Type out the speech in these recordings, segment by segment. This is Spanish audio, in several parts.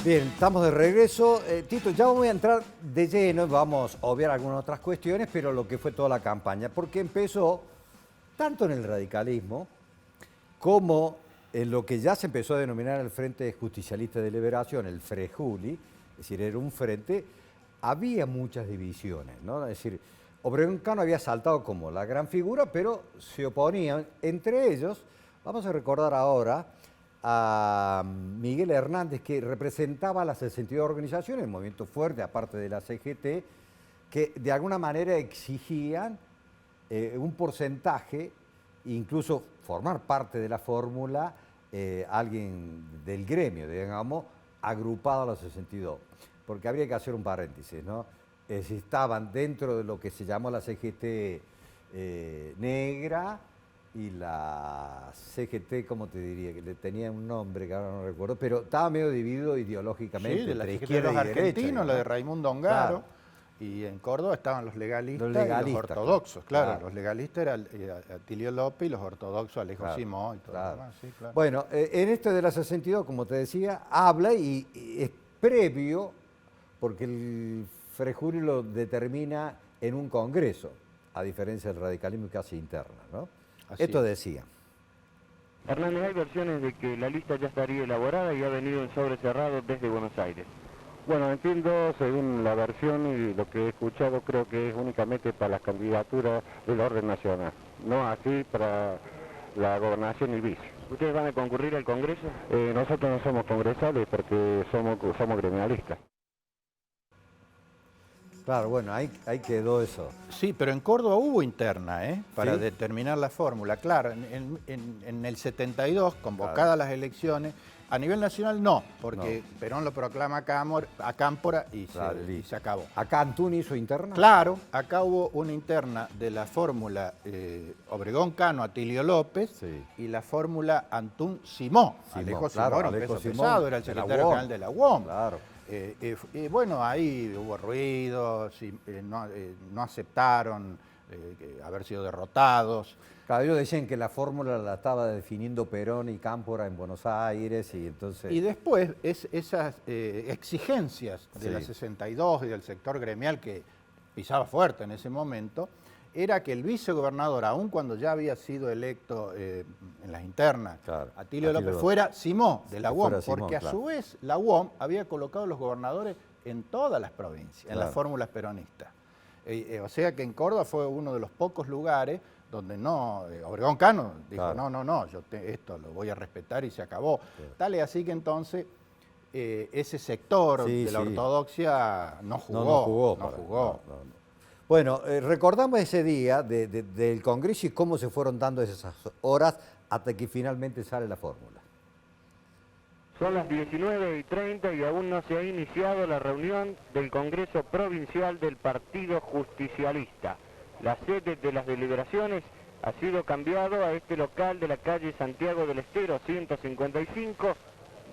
Bien, estamos de regreso. Tito, ya voy a entrar de lleno, vamos a obviar algunas otras cuestiones, pero lo que fue toda la campaña, porque empezó tanto en el radicalismo como en lo que ya se empezó a denominar el Frente Justicialista de Liberación, el FREJULI, es decir, era un frente, había muchas divisiones, ¿no? Es decir, Obregón Cano había saltado como la gran figura, pero se oponían, entre ellos, vamos a recordar ahora, a Miguel Hernández, que representaba a las 62 organizaciones, el movimiento fuerte, aparte de la CGT, que de alguna manera exigían un porcentaje, incluso formar parte de la fórmula, alguien del gremio, digamos, agrupado a los 62. Porque habría que hacer un paréntesis, ¿no? Estaban dentro de lo que se llamó la CGT negra, y la CGT, ¿cómo te diría? Que le tenía un nombre que ahora no recuerdo, pero estaba medio dividido ideológicamente. Sí, de la entre CGT izquierda de los y derecha, argentinos, la de Raimundo Ongaro, claro. Y en Córdoba estaban los legalistas y los ortodoxos. Claro, los legalistas eran Atilio López y los ortodoxos Alejo Simón y todo lo demás. Sí, claro. Bueno, en esto de la 62, como te decía, habla y es previo, porque el FREJULI lo determina en un congreso, a diferencia del radicalismo casi interno, ¿no? Esto decía. Hernández, hay versiones de que la lista ya estaría elaborada y ha venido en sobre cerrado desde Buenos Aires. Bueno, entiendo, según la versión y lo que he escuchado, creo que es únicamente para las candidaturas del orden nacional, no así para la gobernación y vice. ¿Ustedes van a concurrir al Congreso? Nosotros no somos congresales porque somos gremialistas. Claro, bueno, ahí quedó eso. Sí, pero en Córdoba hubo interna, para ¿Sí? determinar la fórmula. Claro, en el 72, convocadas las elecciones, a nivel nacional no, porque Perón lo proclama a Cámpora y, claro, y se acabó. ¿Acá Antún hizo interna? Claro, acá hubo una interna de la fórmula Obregón Cano, Atilio López, sí, y la fórmula Antún Simó. Alejo Simón, claro, un peso pesado, era el secretario general de la UOM. Claro. Y bueno, ahí hubo ruidos, no aceptaron haber sido derrotados. Claro, ellos decían que la fórmula la estaba definiendo Perón y Cámpora en Buenos Aires y entonces... Y después esas exigencias de la 62 y del sector gremial que pisaba fuerte en ese momento, era que el vicegobernador, aun cuando ya había sido electo en las internas, claro, Atilio López, fuera Simó de la UOM, porque a su vez la UOM había colocado los gobernadores en todas las provincias, en las fórmulas peronistas. O sea que en Córdoba fue uno de los pocos lugares donde Obregón Cano dijo, no, yo esto lo voy a respetar y se acabó. Tal es así que entonces ese sector de la ortodoxia no jugó. Bueno, recordamos ese día del Congreso y cómo se fueron dando esas horas hasta que finalmente sale la fórmula. Son las 19:30 y aún no se ha iniciado la reunión del Congreso Provincial del Partido Justicialista. La sede de las deliberaciones ha sido cambiado a este local de la calle Santiago del Estero, 155,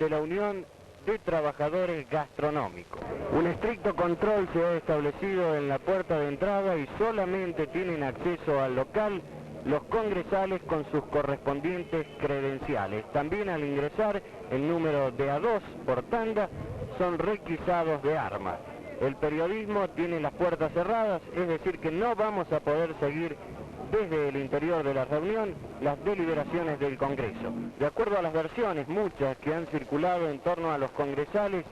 de la Unión de Trabajadores Gastronómicos. Un estricto control se ha establecido en la puerta de entrada y solamente tienen acceso al local los congresales con sus correspondientes credenciales. También al ingresar, el número de A2 por tanda son requisados de armas. El periodismo tiene las puertas cerradas, es decir que no vamos a poder seguir desde el interior de la reunión las deliberaciones del Congreso. De acuerdo a las versiones, muchas que han circulado en torno a los congresales,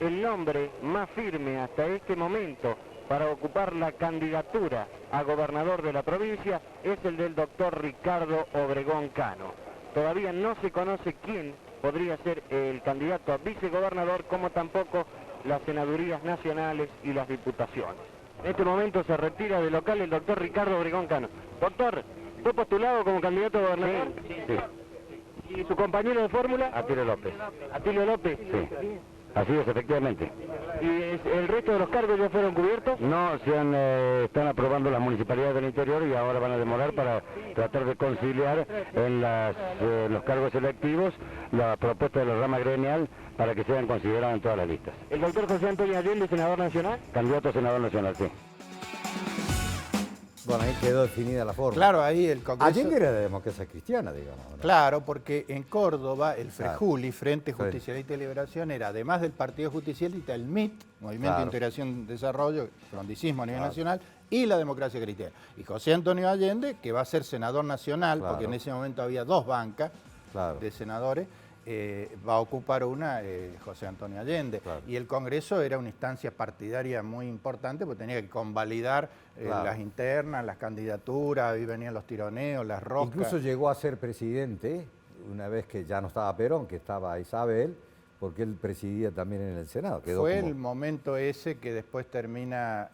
el nombre más firme hasta este momento para ocupar la candidatura a gobernador de la provincia es el del doctor Ricardo Obregón Cano. Todavía no se conoce quién podría ser el candidato a vicegobernador, como tampoco las senadurías nacionales y las diputaciones. En este momento se retira del local el doctor Ricardo Obregón Cano. Doctor, ¿fue postulado como candidato a gobernador? Sí. ¿Y su compañero de fórmula? Atilio López. ¿Atilio López? Sí. Así es, efectivamente. ¿Y el resto de los cargos ya fueron cubiertos? No, están aprobando las municipalidades del interior y ahora van a demorar para tratar de conciliar en los cargos electivos la propuesta de la rama gremial para que sean considerados en todas las listas. ¿El doctor José Antonio Allende, senador nacional? Candidato a senador nacional, sí. Bueno, ahí quedó definida la forma. Claro, ahí el Congreso... Allende era de democracia cristiana, digamos, ¿no? Claro, porque en Córdoba el Claro. FREJULI, Frente Justicialista y Liberación, era además del Partido Justicialista, el MIT, Movimiento Claro. de Integración y Desarrollo, frondicismo a nivel Claro. nacional, y la democracia cristiana. Y José Antonio Allende, que va a ser senador nacional, Claro. porque en ese momento había dos bancas Claro. de senadores, va a ocupar una José Antonio Allende. Claro. Y el Congreso era una instancia partidaria muy importante, porque tenía que convalidar Claro. las internas, las candidaturas, ahí venían los tironeos, las roscas. Incluso llegó a ser presidente, una vez que ya no estaba Perón, que estaba Isabel, porque él presidía también en el Senado. Quedó Fue como- el momento ese que después termina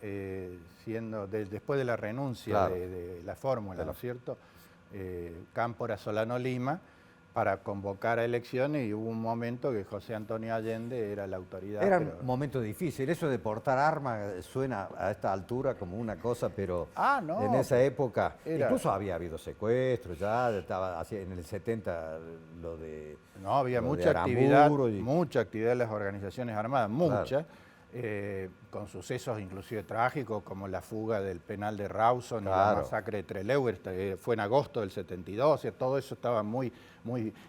siendo, después de la renuncia Claro. de la fórmula, De la- ¿no es cierto? Cámpora, Solano, Lima, para convocar a elecciones, y hubo un momento que José Antonio Allende era la autoridad. Era pero- un momento difícil, eso de portar armas suena a esta altura como una cosa, pero Ah, no, en esa época, era- incluso había habido secuestros, ya estaba así en el 70 lo de... No, había lo de mucha actividad, Aramburu y- mucha actividad en las organizaciones armadas, mucha, con sucesos inclusive trágicos, como la fuga del penal de Rawson y la Claro. masacre de Trelew, fue en agosto del 72, o sea, todo eso estaba muy...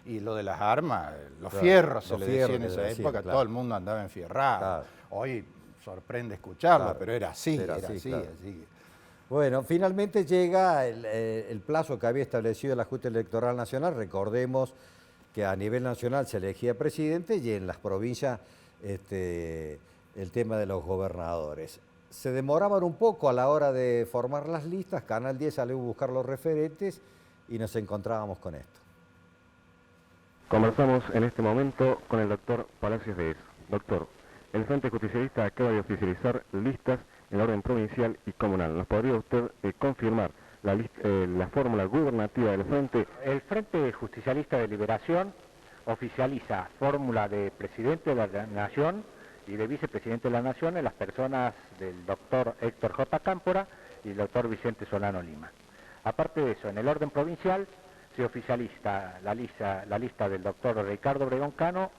Y lo de las armas, los Claro, fierros se los le fierros decía en le esa decían, época, claro. todo el mundo andaba enfierrado. Claro. Hoy sorprende escucharlo, Claro. pero era así, Era era así, así, claro. así. Bueno, finalmente llega el plazo que había establecido la Junta Electoral Nacional. Recordemos que a nivel nacional se elegía presidente y en las provincias el tema de los gobernadores. Se demoraban un poco a la hora de formar las listas, Canal 10 salió a buscar los referentes y nos encontrábamos con esto. Conversamos en este momento con el doctor Palacios de eso. Doctor, el Frente Justicialista acaba de oficializar listas en orden provincial y comunal. ¿Nos podría usted confirmar la fórmula gubernativa del Frente? El Frente Justicialista de Liberación oficializa fórmula de presidente de la Nación y de vicepresidente de la Nación en las personas del doctor Héctor J. Cámpora y el doctor Vicente Solano Lima. Aparte de eso, en el orden provincial se oficializa la lista del doctor Ricardo Obregón Cano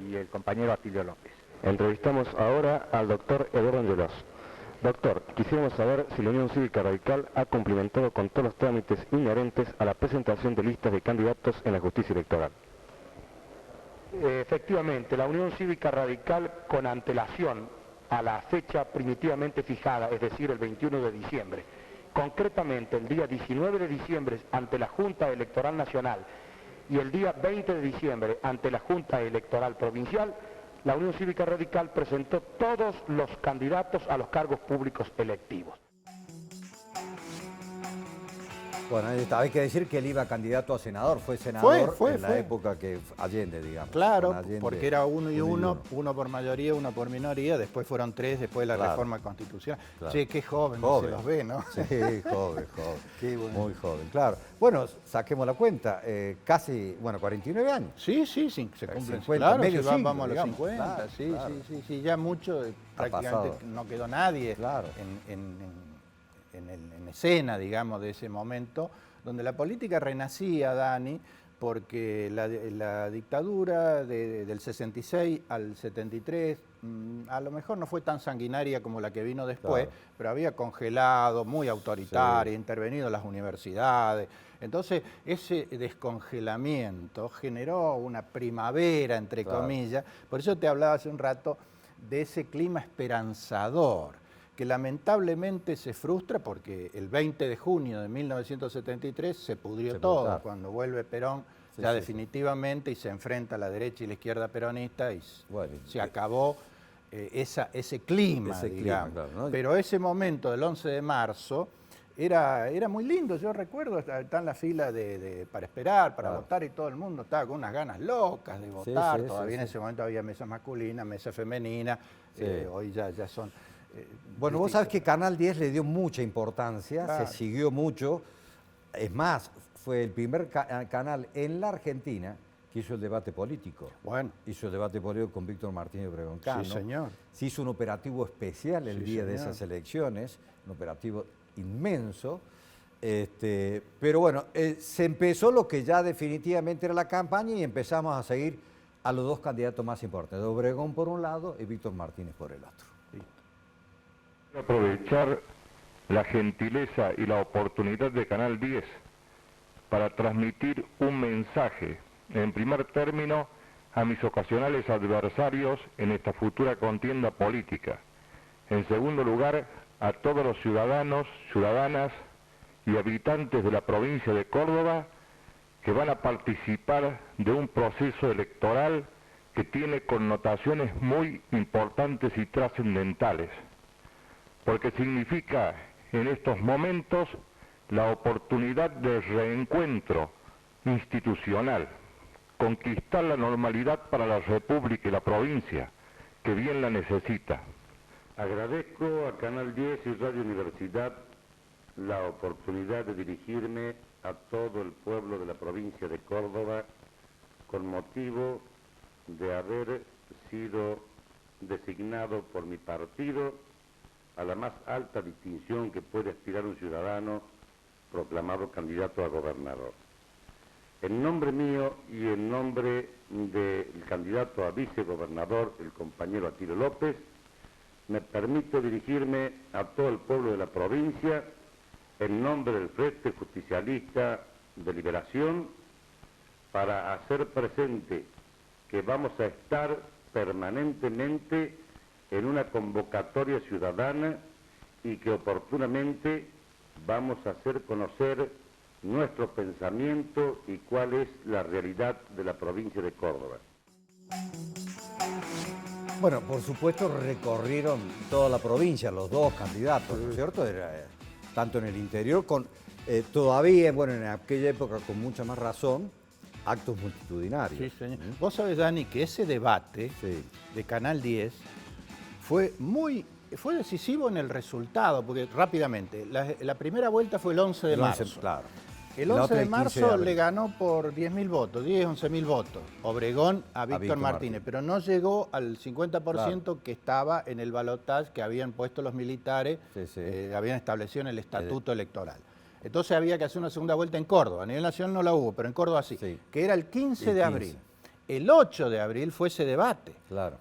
y el compañero Atilio López. Entrevistamos ahora al doctor Eduardo Angelos. Doctor, quisiéramos saber si la Unión Cívica Radical ha cumplimentado con todos los trámites inherentes a la presentación de listas de candidatos en la justicia electoral. Efectivamente, la Unión Cívica Radical, con antelación a la fecha primitivamente fijada, es decir, el 21 de diciembre, concretamente el día 19 de diciembre ante la Junta Electoral Nacional y el día 20 de diciembre ante la Junta Electoral Provincial, la Unión Cívica Radical presentó todos los candidatos a los cargos públicos electivos. Bueno, ahí está. Hay que decir que él iba candidato a senador, fue senador Fue. en la época que Allende, digamos. Claro, con Allende, porque era uno y uno. uno por mayoría, uno por minoría, después fueron tres, después de la Claro. reforma constitucional. Claro. Che, qué joven, no Joven. se los ve, ¿no? Sí, joven, Qué bueno. muy joven, claro. Bueno, saquemos la cuenta, casi, 49 años. Sí, se cumplen. 50, claro, medio si siglo, vamos a los digamos. 50, Claro, sí, claro. sí, ya mucho, prácticamente pasado. no quedó nadie Claro. en escena, digamos, de ese momento, donde la política renacía, Dani, porque la dictadura del 66 al 73 a lo mejor no fue tan sanguinaria como la que vino después, Claro. pero había congelado, muy autoritaria, intervenido las universidades. Entonces, ese descongelamiento generó una primavera, entre Claro. comillas. Por eso te hablaba hace un rato de ese clima esperanzador, que lamentablemente se frustra porque el 20 de junio de 1973 se pudrió todo, claro. cuando vuelve Perón Sí, ya sí, definitivamente y se enfrenta a la derecha y la izquierda peronista y Bueno, se acabó ese clima, ese clima, digamos. claro, ¿no? Pero ese momento del 11 de marzo era muy lindo, yo recuerdo, está en la fila para esperar, para Claro. votar y todo el mundo estaba con unas ganas locas de votar, sí, todavía sí, en sí. ese momento había mesas masculinas, mesas femeninas, Sí. hoy ya son... Bueno, vos sabés que Canal 10 le dio mucha importancia, Claro. se siguió mucho. Es más, fue el primer canal en la Argentina que hizo el debate político. Bueno, Hizo el debate político con Víctor Martínez Obregón Cano. sí, señor. Se hizo un operativo especial el Sí, día de señor. esas elecciones, un operativo inmenso. Pero bueno, se empezó lo que ya definitivamente era la campaña y empezamos a seguir a los dos candidatos más importantes, Obregón por un lado y Víctor Martínez por el otro. Aprovechar la gentileza y la oportunidad de Canal 10 para transmitir un mensaje, en primer término, a mis ocasionales adversarios en esta futura contienda política. En segundo lugar, a todos los ciudadanos, ciudadanas y habitantes de la provincia de Córdoba que van a participar de un proceso electoral que tiene connotaciones muy importantes y trascendentales, porque significa en estos momentos la oportunidad de reencuentro institucional, conquistar la normalidad para la República y la provincia, que bien la necesita. Agradezco a Canal 10 y Radio Universidad la oportunidad de dirigirme a todo el pueblo de la provincia de Córdoba con motivo de haber sido designado por mi partido a la más alta distinción que puede aspirar un ciudadano proclamado candidato a gobernador. En nombre mío y en nombre del candidato a vicegobernador, el compañero Atilio López, me permito dirigirme a todo el pueblo de la provincia en nombre del Frente Justicialista de Liberación para hacer presente que vamos a estar permanentemente en una convocatoria ciudadana y que oportunamente vamos a hacer conocer nuestro pensamiento y cuál es la realidad de la provincia de Córdoba. Bueno, por supuesto recorrieron toda la provincia, los dos candidatos, ¿no es cierto? Tanto en el interior, todavía, bueno, en aquella época con mucha más razón, actos multitudinarios. Sí, señor. Vos sabés, Dani, que ese debate de Canal 10 fue decisivo en el resultado, porque rápidamente, la primera vuelta fue el 11 de marzo. Claro. El 11 de marzo le ganó por 10.000 votos, 11.000 votos, Obregón a Víctor Martínez, pero no llegó al 50% que estaba en el balotaje que habían puesto los militares, habían establecido en el estatuto electoral. Entonces había que hacer una segunda vuelta en Córdoba, a nivel nacional no la hubo, pero en Córdoba sí, que era el 15 de abril. El 8 de abril fue ese debate,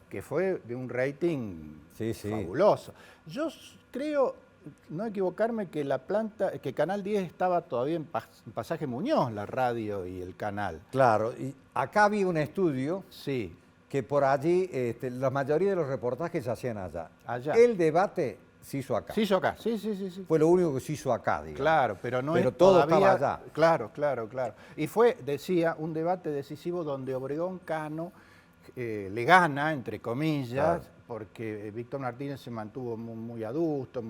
que fue de un rating fabuloso. Yo creo, no equivocarme, que Canal 10 estaba todavía en Pasaje Muñoz, la radio y el canal. Claro, y acá había un estudio que por allí, la mayoría de los reportajes se hacían allá. El debate se hizo acá. Se hizo acá, sí. Fue lo único que se hizo acá, digamos. Claro, pero todo estaba allá. Claro. Y fue, decía, un debate decisivo donde Obregón Cano le gana, entre comillas, porque Víctor Martínez se mantuvo muy adusto,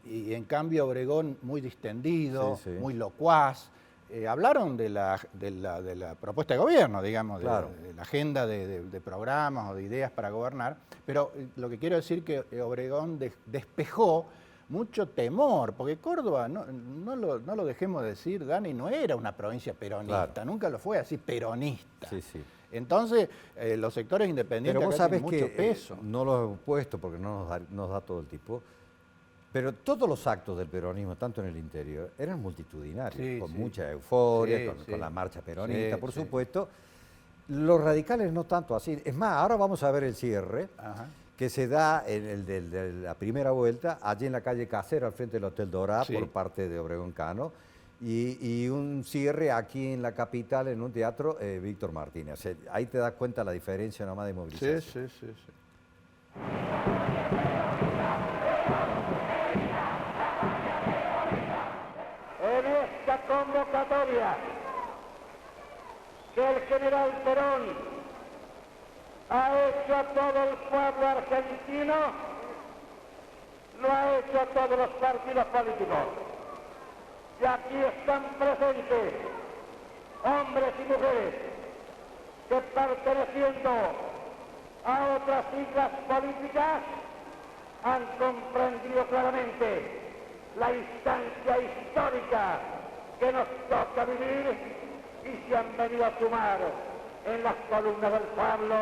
y en cambio Obregón muy distendido, muy locuaz. Hablaron de la propuesta de gobierno, digamos, de la agenda de programas o de ideas para gobernar, pero lo que quiero decir que Obregón despejó mucho temor, porque Córdoba, no lo dejemos de decir, Dani, no era una provincia peronista, nunca lo fue así, peronista. Entonces, los sectores independientes pero vos sabés tienen mucho peso. No lo hemos puesto porque no nos da todo el tipo. Pero todos los actos del peronismo, tanto en el interior, eran multitudinarios, con mucha euforia, con la marcha peronista, por supuesto. Los radicales no tanto así. Es más, ahora vamos a ver el cierre que se da en el de la primera vuelta, allí en la calle Casero, al frente del Hotel Dorá, por parte de Obregón Cano, y un cierre aquí en la capital, en un teatro, Víctor Martínez. Ahí te das cuenta la diferencia nomás de movilización. Sí. En esta convocatoria que el general Perón ha hecho a todo el pueblo argentino, lo ha hecho a todos los partidos políticos. Y aquí están presentes hombres y mujeres que, perteneciendo a otras siglas políticas, han comprendido claramente la instancia histórica que nos toca vivir y se han venido a sumar en las columnas del pueblo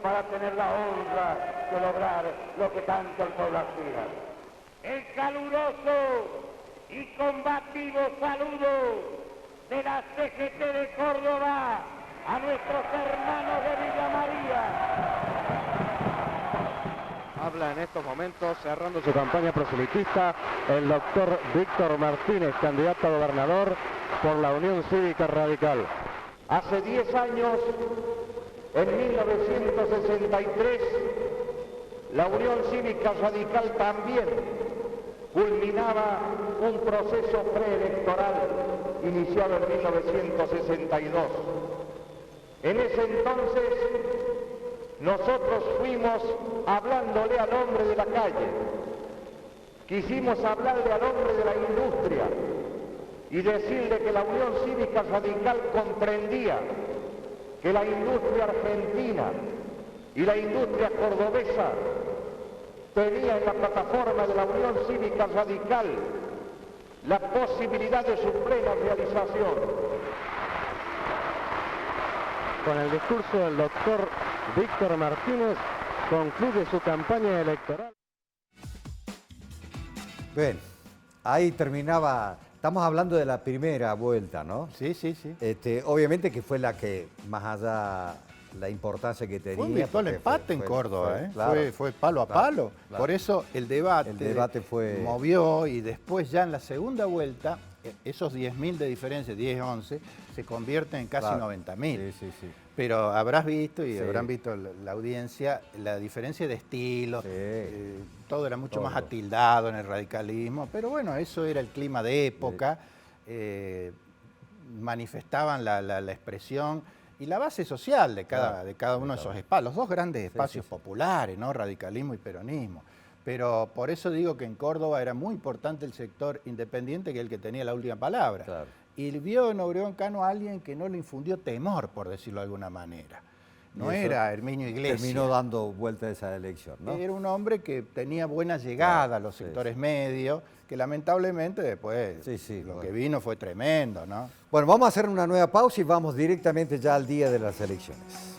para tener la honra de lograr lo que tanto el pueblo aspira. El caluroso y combativo saludo de la CGT de Córdoba a nuestros hermanos de Villa María. Habla en estos momentos, cerrando su campaña proselitista, el doctor Víctor Martínez, candidato a gobernador por la Unión Cívica Radical. Hace 10 años, en 1963, la Unión Cívica Radical también culminaba un proceso preelectoral iniciado en 1962. En ese entonces, nosotros fuimos hablándole al hombre de la calle, quisimos hablarle al hombre de la industria y decirle que la Unión Cívica Radical comprendía que la industria argentina y la industria cordobesa tenía en la plataforma de la Unión Cívica Radical la posibilidad de su plena realización. Con el discurso del doctor Víctor Martínez concluye su campaña electoral. Bien, ahí terminaba, estamos hablando de la primera vuelta, ¿no? Sí, sí, sí. Obviamente que fue la que, más allá la importancia que tenía. Fue un virtual empate en Córdoba, fue palo a palo. Claro. Por eso el debate fue... movió y después ya en la segunda vuelta, esos 10.000 de diferencia, 10, 11, se convierten en casi 90.000. Sí, sí, sí. Pero habrás visto y habrán visto la audiencia la diferencia de estilo, todo era mucho más atildado en el radicalismo, pero bueno, eso era el clima de época, manifestaban la expresión y la base social de cada uno de esos espacios, los dos grandes espacios populares, ¿no? Radicalismo y peronismo. Pero por eso digo que en Córdoba era muy importante el sector independiente, que es el que tenía la última palabra. Claro. Y vio en Obregón Cano a alguien que no le infundió temor, por decirlo de alguna manera. No era Herminio Iglesias. Terminó dando vuelta a esa elección, ¿no? Era un hombre que tenía buena llegada a los sectores medios, que lamentablemente después lo que vino fue tremendo, ¿no? Bueno, vamos a hacer una nueva pausa y vamos directamente ya al día de las elecciones.